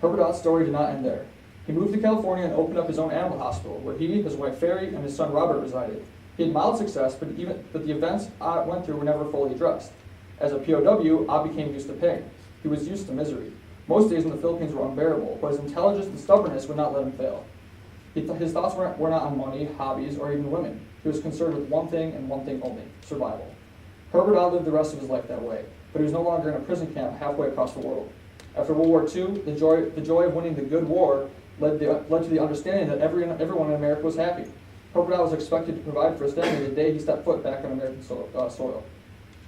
Herbert Ott's story did not end there. He moved to California and opened up his own animal hospital, where he, his wife Ferry, and his son Robert resided. He had mild success, but the events Ott went through were never fully addressed. As a POW, Ott became used to pain. He was used to misery. Most days in the Philippines were unbearable, but his intelligence and stubbornness would not let him fail. His thoughts were not on money, hobbies, or even women. He was concerned with one thing and one thing only: survival. Herbert Ott lived the rest of his life that way, but he was no longer in a prison camp halfway across the world. After World War II, the joy of winning the good war led to the understanding that everyone in America was happy. Herbert Ott was expected to provide for his family the day he stepped foot back on American soil.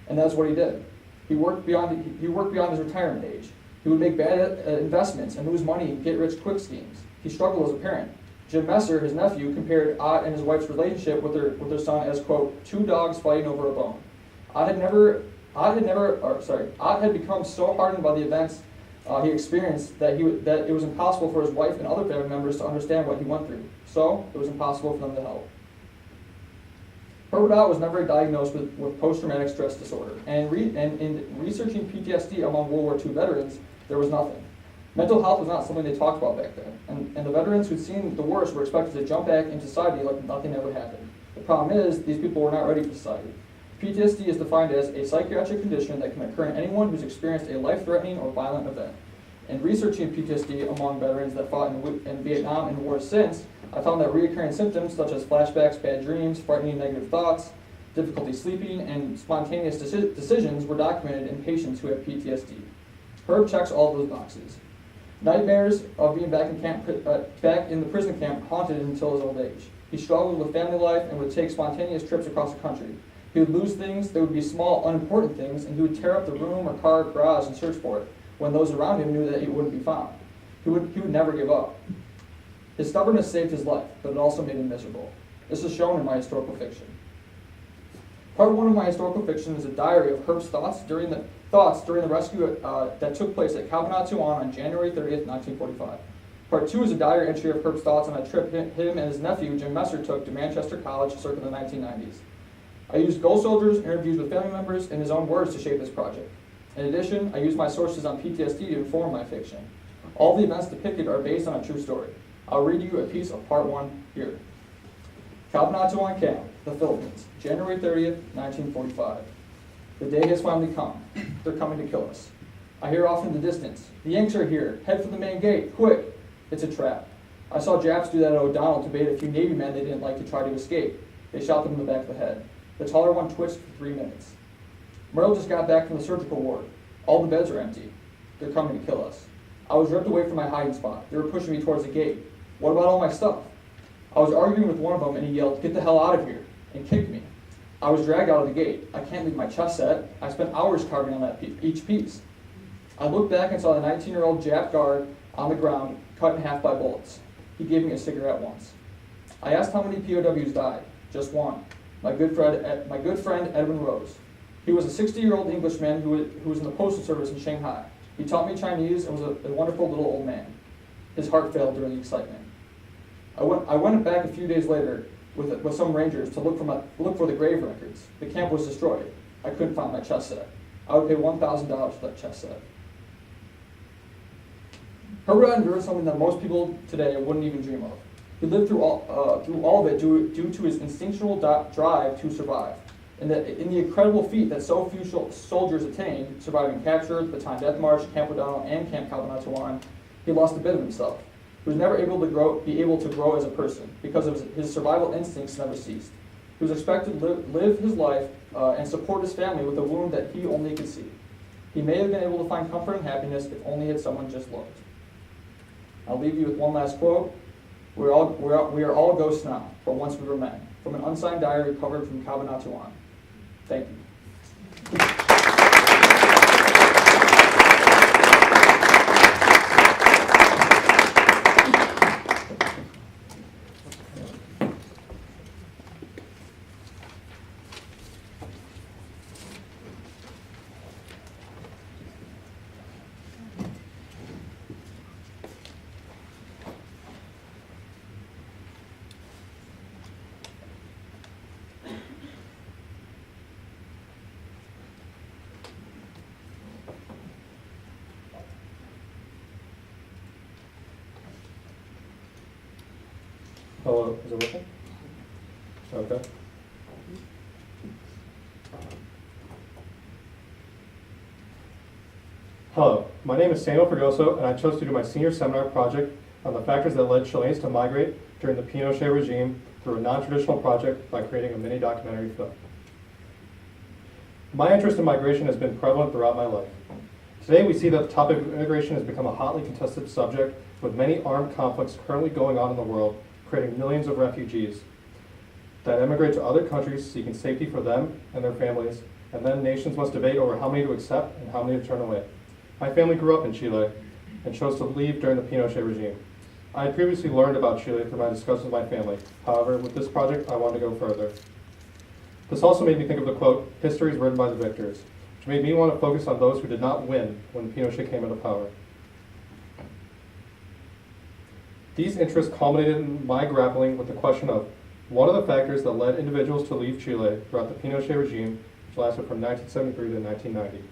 And that's what he did. He worked beyond his retirement age. He would make bad investments and lose money in get-rich-quick schemes. He struggled as a parent. Jim Messer, his nephew, compared Ott and his wife's relationship with their son as, quote, "two dogs fighting over a bone." Ott had become so hardened by the events he experienced that it was impossible for his wife and other family members to understand what he went through. So it was impossible for them to help. Herbert Ott was never diagnosed with post-traumatic stress disorder, and in researching PTSD among World War II veterans, there was nothing. Mental health was not something they talked about back then, and the veterans who'd seen the worst were expected to jump back into society like nothing ever happened. The problem is, these people were not ready for society. PTSD is defined as a psychiatric condition that can occur in anyone who's experienced a life-threatening or violent event. In researching PTSD among veterans that fought in Vietnam and wars since, I found that recurring symptoms such as flashbacks, bad dreams, frightening negative thoughts, difficulty sleeping, and spontaneous decisions were documented in patients who have PTSD. Herb checks all of those boxes. Nightmares of being back in the prison camp haunted him until his old age. He struggled with family life and would take spontaneous trips across the country. He would lose things that would be small, unimportant things, and he would tear up the room or car or garage and search for it, when those around him knew that it wouldn't be found. He would never give up. His stubbornness saved his life, but it also made him miserable. This is shown in my historical fiction. Part 1 of my historical fiction is a diary of Herb's thoughts during the rescue that took place at Cabanatuan on January 30th, 1945. Part 2 is a diary entry of Herb's thoughts on a trip him and his nephew, Jim Messer, took to Manchester College circa the 1990s. I used Gold Soldiers, interviews with family members, and his own words to shape this project. In addition, I used my sources on PTSD to inform my fiction. All the events depicted are based on a true story. I'll read you a piece of Part 1 here. Cabanatuan Camp, the Philippines, January 30th, 1945. The day has finally come. They're coming to kill us. I hear off in the distance, "The Yanks are here. Head for the main gate, quick." It's a trap. I saw Japs do that at O'Donnell to bait a few Navy men they didn't like to try to escape. They shot them in the back of the head. The taller one twitched for 3 minutes. Merle just got back from the surgical ward. All the beds are empty. They're coming to kill us. I was ripped away from my hiding spot. They were pushing me towards the gate. What about all my stuff? I was arguing with one of them and he yelled, "Get the hell out of here," and kicked me. I was dragged out of the gate. I can't leave my chest set. I spent hours carving on each piece. I looked back and saw the 19-year-old Jap guard on the ground, cut in half by bullets. He gave me a cigarette once. I asked how many POWs died. Just one. My good friend Edwin Rose. He was a 60-year-old Englishman who was in the postal service in Shanghai. He taught me Chinese and was a wonderful little old man. His heart failed during the excitement. I went back a few days later with some rangers to look for the grave records. The camp was destroyed. I couldn't find my chess set. I would pay $1,000 for that chess set. Herbert endured something that most people today wouldn't even dream of. He lived through all of it due to his instinctual drive to survive. In the incredible feat that so few soldiers attained, surviving capture, the Bataan Death March, Camp O'Donnell, and Camp Cabanatuan, he lost a bit of himself. He was never able to grow as a person because his survival instincts never ceased. He was expected to live his life and support his family with a wound that he only could see. He may have been able to find comfort and happiness if only had someone just looked. I'll leave you with one last quote. We are all ghosts now, but once we were men. From an unsigned diary recovered from Cabanatuan. Thank you. Hello, is it working? Okay. Hello, my name is Samuel Fregoso, and I chose to do my senior seminar project on the factors that led Chileans to migrate during the Pinochet regime through a non-traditional project by creating a mini documentary film. My interest in migration has been prevalent throughout my life. Today we see that the topic of immigration has become a hotly contested subject, with many armed conflicts currently going on in the world, creating millions of refugees that emigrate to other countries seeking safety for them and their families, and then nations must debate over how many to accept and how many to turn away. My family grew up in Chile and chose to leave during the Pinochet regime. I had previously learned about Chile through my discussions with my family. However, with this project, I wanted to go further. This also made me think of the quote, "History is written by the victors," which made me want to focus on those who did not win when Pinochet came into power. These interests culminated in my grappling with the question of what are the factors that led individuals to leave Chile throughout the Pinochet regime, which lasted from 1973 to 1990.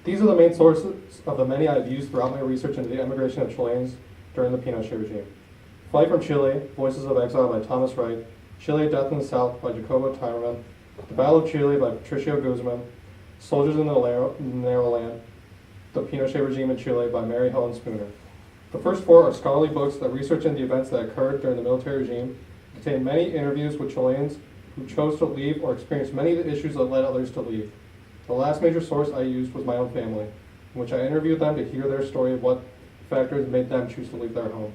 These are the main sources of the many I have used throughout my research into the emigration of Chileans during the Pinochet regime. Flight from Chile, Voices of Exile by Thomas Wright, Chile, Death in the South by Jacobo Timerman, The Battle of Chile by Patricio Guzman, Soldiers in the Narrow Land, The Pinochet Regime in Chile by Mary Helen Spooner. The first four are scholarly books that research into the events that occurred during the military regime, contain many interviews with Chileans who chose to leave or experienced many of the issues that led others to leave. The last major source I used was my own family, in which I interviewed them to hear their story of what factors made them choose to leave their home.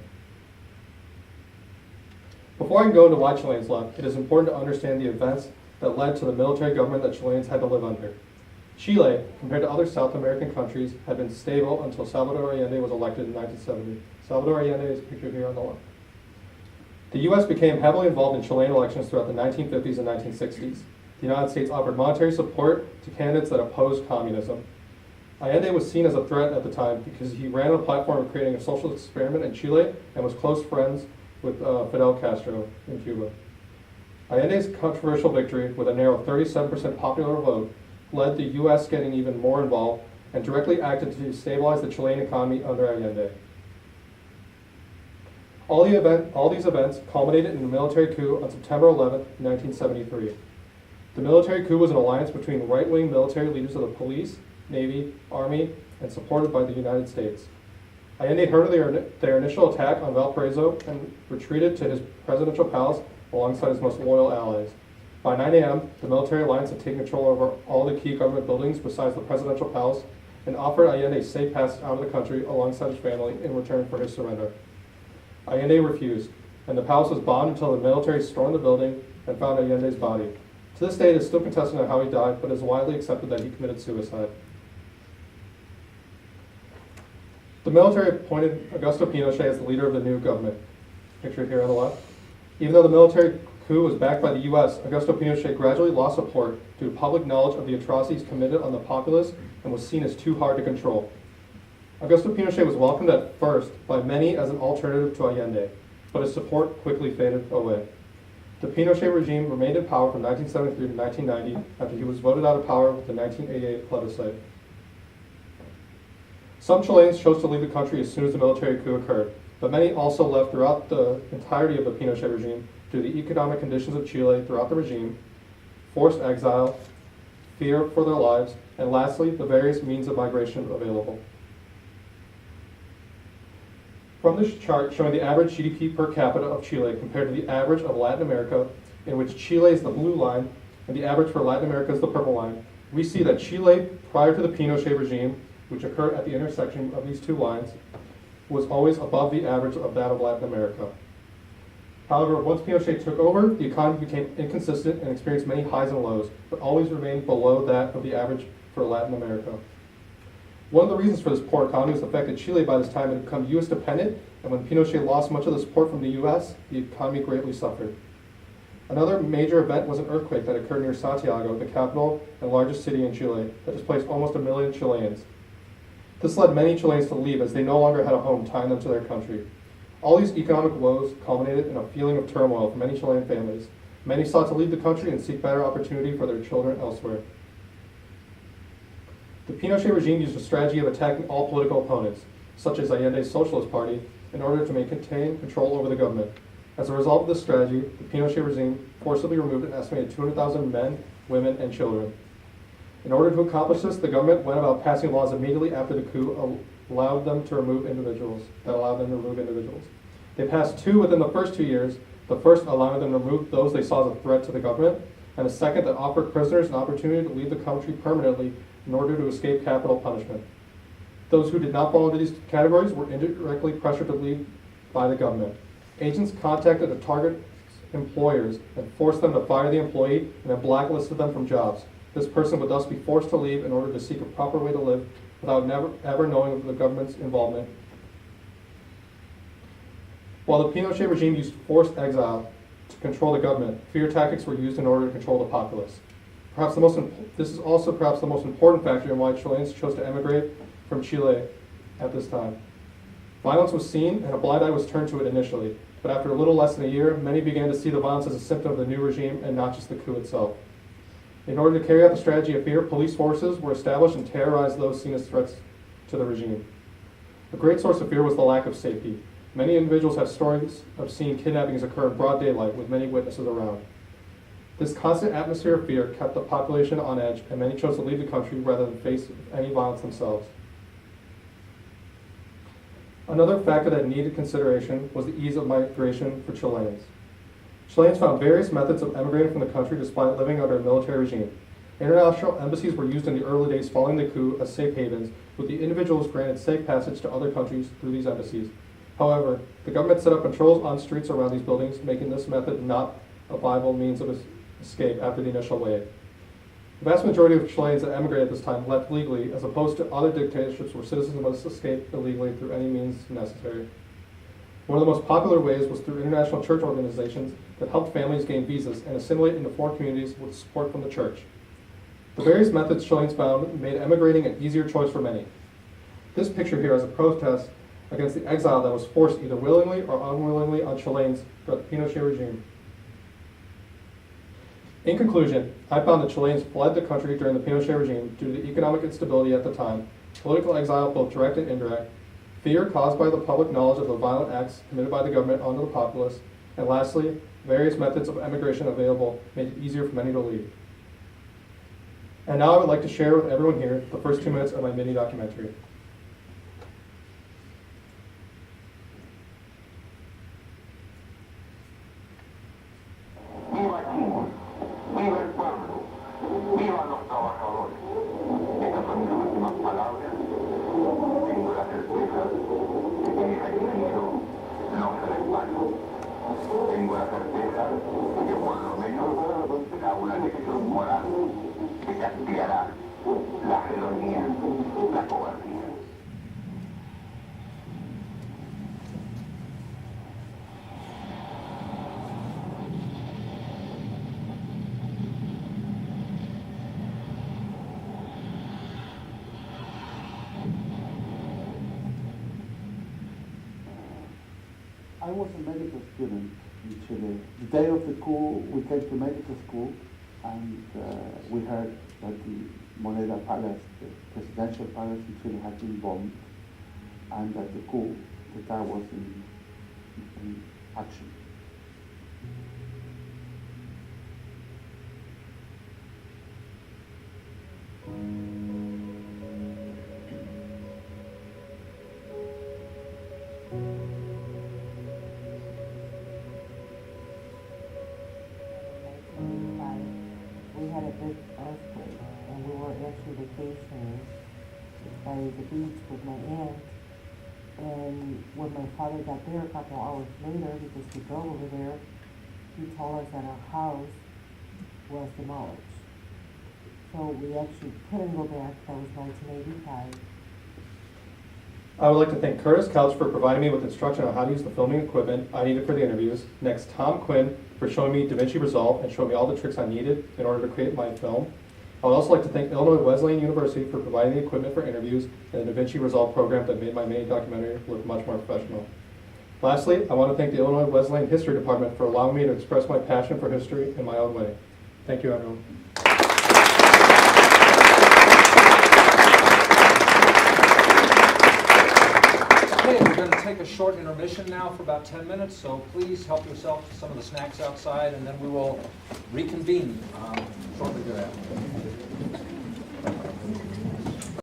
Before I can go into why Chileans left, it is important to understand the events that led to the military government that Chileans had to live under. Chile, compared to other South American countries, had been stable until Salvador Allende was elected in 1970. Salvador Allende is pictured here on the left. The U.S. became heavily involved in Chilean elections throughout the 1950s and 1960s. The United States offered monetary support to candidates that opposed communism. Allende was seen as a threat at the time because he ran on a platform of creating a socialist experiment in Chile and was close friends with Fidel Castro in Cuba. Allende's controversial victory, with a narrow 37% popular vote, led the U.S. getting even more involved and directly acted to stabilize the Chilean economy under Allende. All these events culminated in a military coup on September 11, 1973. The military coup was an alliance between right-wing military leaders of the police, Navy, Army, and supported by the United States. Allende heard of their initial attack on Valparaiso and retreated to his presidential palace alongside his most loyal allies. By 9 a.m., the military alliance had taken control over all the key government buildings besides the presidential palace and offered Allende safe passage out of the country alongside his family in return for his surrender. Allende refused, and the palace was bombed until the military stormed the building and found Allende's body. To this day, it is still contested on how he died, but it is widely accepted that he committed suicide. The military appointed Augusto Pinochet as the leader of the new government, pictured here on the left. Even though the military coup was backed by the U.S., Augusto Pinochet gradually lost support due to public knowledge of the atrocities committed on the populace and was seen as too hard to control. Augusto Pinochet was welcomed at first by many as an alternative to Allende, but his support quickly faded away. The Pinochet regime remained in power from 1973 to 1990 after he was voted out of power with the 1988 plebiscite. Some Chileans chose to leave the country as soon as the military coup occurred, but many also left throughout the entirety of the Pinochet regime due to the economic conditions of Chile throughout the regime, forced exile, fear for their lives, and lastly, the various means of migration available. From this chart showing the average GDP per capita of Chile compared to the average of Latin America, in which Chile is the blue line and the average for Latin America is the purple line, we see that Chile, prior to the Pinochet regime, which occurred at the intersection of these two lines, was always above the average of that of Latin America. However, once Pinochet took over, the economy became inconsistent and experienced many highs and lows, but always remained below that of the average for Latin America. One of the reasons for this poor economy was the fact that Chile by this time had become U.S. dependent, and when Pinochet lost much of the support from the U.S., the economy greatly suffered. Another major event was an earthquake that occurred near Santiago, the capital and largest city in Chile, that displaced almost 1 million Chileans. This led many Chileans to leave as they no longer had a home tying them to their country. All these economic woes culminated in a feeling of turmoil for many Chilean families. Many sought to leave the country and seek better opportunity for their children elsewhere. The Pinochet regime used a strategy of attacking all political opponents, such as Allende's Socialist Party, in order to maintain control over the government. As a result of this strategy, the Pinochet regime forcibly removed an estimated 200,000 men, women, and children. In order to accomplish this, the government went about passing laws immediately after the coup allowed them to remove individuals. They passed two within the first 2 years, the first allowing them to remove those they saw as a threat to the government, and a second that offered prisoners an opportunity to leave the country permanently in order to escape capital punishment. Those who did not fall into these categories were indirectly pressured to leave by the government. Agents contacted the target employers and forced them to fire the employee and then blacklisted them from jobs. This person would thus be forced to leave in order to seek a proper way to live without ever knowing of the government's involvement. While the Pinochet regime used forced exile to control the government, fear tactics were used in order to control the populace. This is also perhaps the most important factor in why Chileans chose to emigrate from Chile at this time. Violence was seen and a blind eye was turned to it initially, but after a little less than a year, many began to see the violence as a symptom of the new regime and not just the coup itself. In order to carry out the strategy of fear, police forces were established and terrorized those seen as threats to the regime. A great source of fear was the lack of safety. Many individuals have stories of seeing kidnappings occur in broad daylight with many witnesses around. This constant atmosphere of fear kept the population on edge, and many chose to leave the country rather than face any violence themselves. Another factor that needed consideration was the ease of migration for Chileans. Chileans found various methods of emigrating from the country despite living under a military regime. International embassies were used in the early days following the coup as safe havens, with the individuals granted safe passage to other countries through these embassies. However, the government set up patrols on streets around these buildings, making this method not a viable means of escape after the initial wave. The vast majority of Chileans that emigrated at this time left legally, as opposed to other dictatorships where citizens must escape illegally through any means necessary. One of the most popular ways was through international church organizations that helped families gain visas and assimilate into foreign communities with support from the church. The various methods Chileans found made emigrating an easier choice for many. This picture here is a protest against the exile that was forced either willingly or unwillingly on Chileans throughout the Pinochet regime. In conclusion, I found that Chileans fled the country during the Pinochet regime due to the economic instability at the time, political exile both direct and indirect, fear caused by the public knowledge of the violent acts committed by the government onto the populace, and lastly, various methods of emigration available made it easier for many to leave. And now I would like to share with everyone here the first 2 minutes of my mini documentary. Viva Chile, viva el pueblo, viva los trabajadores. Estas son mis últimas palabras. Tengo la certeza de que mi sacrificio no será en vano. Tengo la certeza de que por lo menos será una lección moral que castigará la felonía, la cobardía. I was a medical student in Chile. The day of the coup, we came to medical school, and we heard that the Moneda Palace, the presidential palace in Chile, had been bombed, and that the coup, that was in action. We had a big earthquake, and we were actually vacationing by the beach with my aunt. And when my father got there a couple hours later, because we drove over there, he told us that our house was demolished. So we actually couldn't go back. That was 1985. I would like to thank Curtis Couch for providing me with instruction on how to use the filming equipment I needed for the interviews. Next, Tom Quinn for showing me DaVinci Resolve and showing me all the tricks I needed in order to create my film. I would also like to thank Illinois Wesleyan University for providing the equipment for interviews and the DaVinci Resolve program that made my mini documentary look much more professional. Lastly, I want to thank the Illinois Wesleyan History Department for allowing me to express my passion for history in my own way. Thank you, everyone. Hey. we're going to take a short intermission now for about 10 minutes, so please help yourself to some of the snacks outside, and then we will reconvene shortly thereafter.